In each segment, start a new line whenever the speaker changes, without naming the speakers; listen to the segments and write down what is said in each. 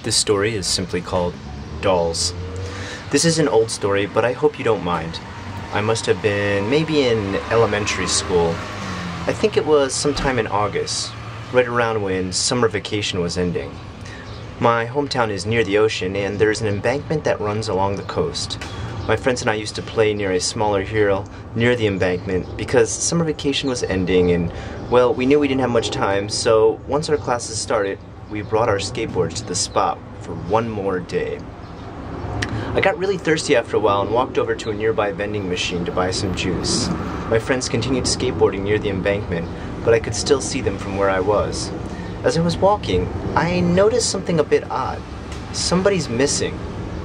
This story is simply called Dolls. This is an old story, but I hope you don't mind. I must have been maybe in elementary school. I think it was sometime in August, right around when summer vacation was ending. My hometown is near the ocean, and there's an embankment that runs along the coast. My friends and I used to play near a smaller hill near the embankment because summer vacation was ending and, well, we knew we didn't have much time, so once our classes started, we brought our skateboards to the spot for one more day. I got really thirsty after a while and walked over to a nearby vending machine to buy some juice. My friends continued skateboarding near the embankment, but I could still see them from where I was. As I was walking, I noticed something a bit odd. Somebody's missing.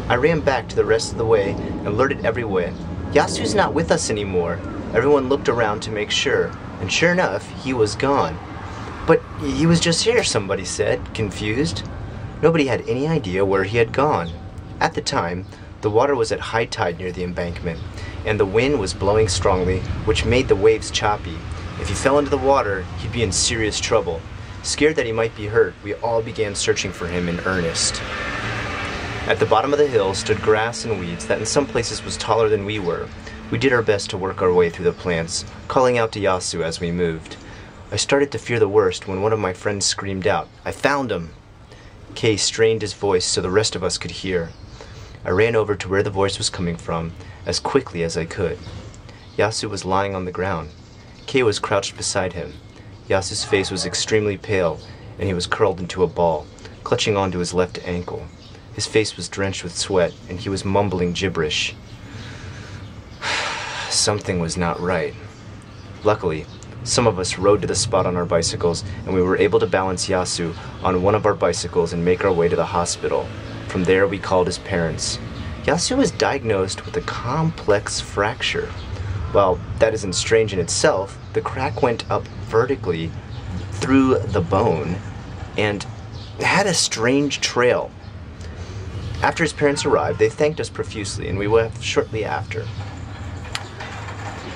I ran back to the rest of the way and alerted everyone. Yasu's not with us anymore. Everyone looked around to make sure, and sure enough, he was gone. But he was just here, somebody said, confused. Nobody had any idea where he had gone. At the time, the water was at high tide near the embankment, and the wind was blowing strongly, which made the waves choppy. If he fell into the water, he'd be in serious trouble. Scared that he might be hurt, we all began searching for him in earnest. At the bottom of the hill stood grass and weeds that in some places was taller than we were. We did our best to work our way through the plants, calling out to Yasu as we moved. I started to fear the worst when one of my friends screamed out, "I found him!" Kay strained his voice so the rest of us could hear. I ran over to where the voice was coming from as quickly as I could. Yasu was lying on the ground. Kay was crouched beside him. Yasu's face was extremely pale, and he was curled into a ball, clutching onto his left ankle. His face was drenched with sweat, and he was mumbling gibberish. Something was not right. Luckily, some of us rode to the spot on our bicycles, and we were able to balance Yasu on one of our bicycles and make our way to the hospital. From there, we called his parents. Yasu was diagnosed with a complex fracture. While that isn't strange in itself, the crack went up vertically through the bone and had a strange trail. After his parents arrived, they thanked us profusely, and we left shortly after.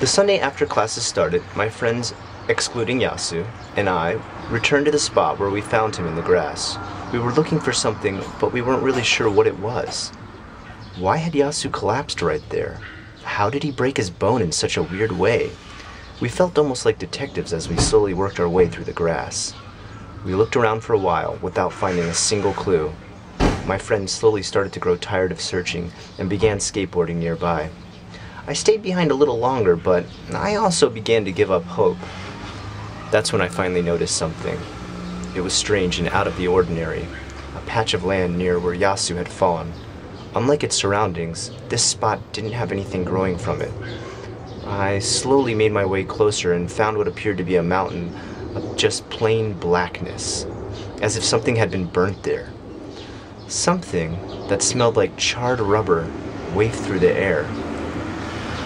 The Sunday after classes started, my friends, excluding Yasu, and I returned to the spot where we found him in the grass. We were looking for something, but we weren't really sure what it was. Why had Yasu collapsed right there? How did he break his bone in such a weird way? We felt almost like detectives as we slowly worked our way through the grass. We looked around for a while without finding a single clue. My friends slowly started to grow tired of searching and began skateboarding nearby. I stayed behind a little longer, but I also began to give up hope. That's when I finally noticed something. It was strange and out of the ordinary. A patch of land near where Yasu had fallen. Unlike its surroundings, this spot didn't have anything growing from it. I slowly made my way closer and found what appeared to be a mountain of just plain blackness, as if something had been burnt there. Something that smelled like charred rubber wafted through the air.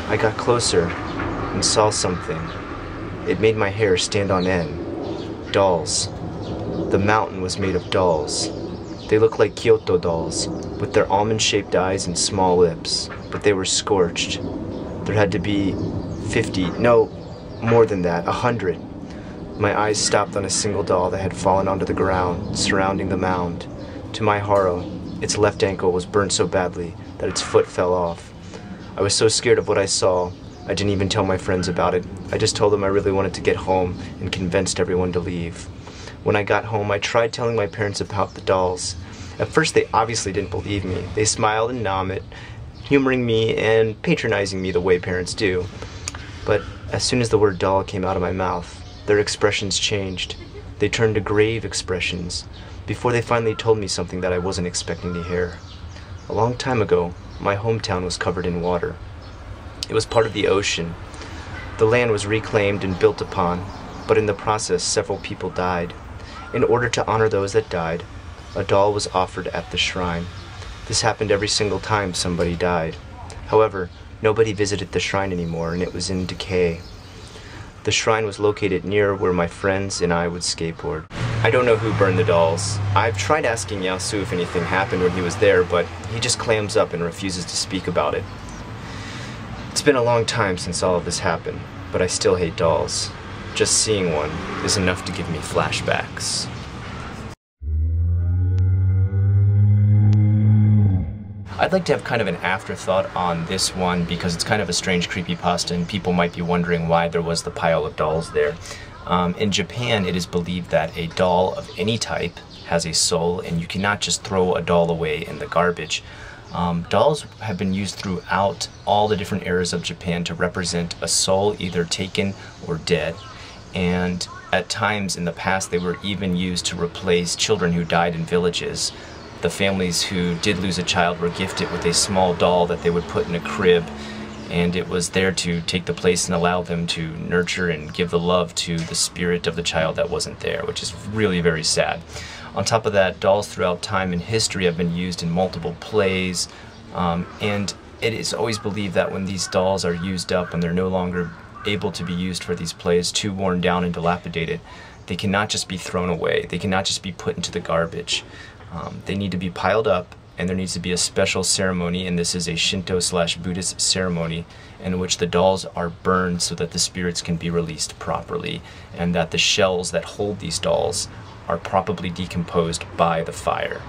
I got closer and saw something. It made my hair stand on end. Dolls. The mountain was made of dolls. They looked like Kyoto dolls, with their almond-shaped eyes and small lips, but they were scorched. There had to be 50, no, more than that, 100. My eyes stopped on a single doll that had fallen onto the ground, surrounding the mound. To my horror, its left ankle was burnt so badly that its foot fell off. I was so scared of what I saw, I didn't even tell my friends about it. I just told them I really wanted to get home and convinced everyone to leave. When I got home, I tried telling my parents about the dolls. At first, they obviously didn't believe me. They smiled and nodded, humoring me and patronizing me the way parents do. But as soon as the word doll came out of my mouth, their expressions changed. They turned to grave expressions, before they finally told me something that I wasn't expecting to hear. A long time ago, my hometown was covered in water. It was part of the ocean. The land was reclaimed and built upon, but in the process, several people died. In order to honor those that died, a doll was offered at the shrine. This happened every single time somebody died. However, nobody visited the shrine anymore, and it was in decay. The shrine was located near where my friends and I would skateboard. I don't know who burned the dolls. I've tried asking Yasu if anything happened when he was there, but he just clams up and refuses to speak about it. It's been a long time since all of this happened, but I still hate dolls. Just seeing one is enough to give me flashbacks. I'd like to have kind of an afterthought on this one because it's kind of a strange creepypasta and people might be wondering why there was the pile of dolls there. In Japan, it is believed that a doll of any type has a soul and you cannot just throw a doll away in the garbage. Dolls have been used throughout all the different eras of Japan to represent a soul either taken or dead. And at times in the past they were even used to replace children who died in villages. The families who did lose a child were gifted with a small doll that they would put in a crib, and it was there to take the place and allow them to nurture and give the love to the spirit of the child that wasn't there, which is really very sad. On top of that, dolls throughout time and history have been used in multiple plays, and it is always believed that when these dolls are used up and they're no longer able to be used for these plays, too worn down and dilapidated, they cannot just be thrown away. They cannot just be put into the garbage. They need to be piled up, and there needs to be a special ceremony, and this is a Shinto/Buddhist ceremony in which the dolls are burned so that the spirits can be released properly, and that the shells that hold these dolls are properly decomposed by the fire.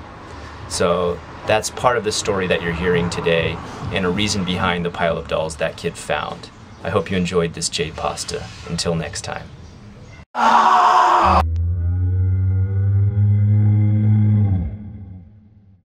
So that's part of the story that you're hearing today, and a reason behind the pile of dolls that kid found. I hope you enjoyed this J Pasta. Until next time.